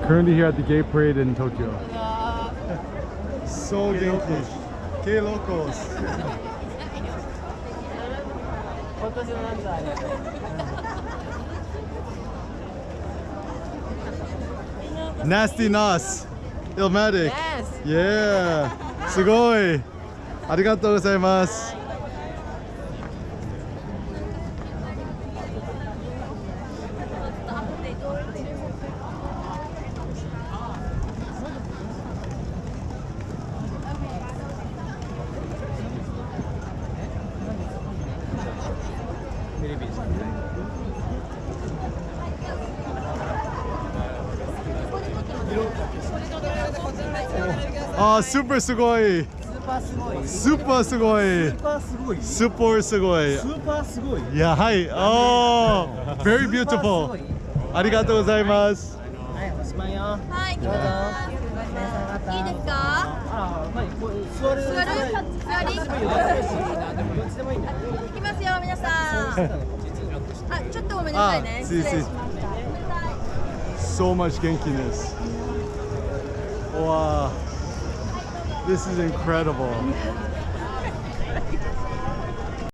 Currently here at the gay parade in Tokyo. So genki. K locals. Nasty Nas. Illmatic. Yes. Yeah. Sugoi. Arigatou gozaimasu. Super sugoi. Super sugoi. Super sugoi. Yeah, hi. Oh, very beautiful. Arigatou gozaimasu. はい、行きます。いいですか？座る？行きますよ、皆さん。あ、ちょっとごめんなさいね。失礼しました。 So much genkiness. Wow. This is incredible.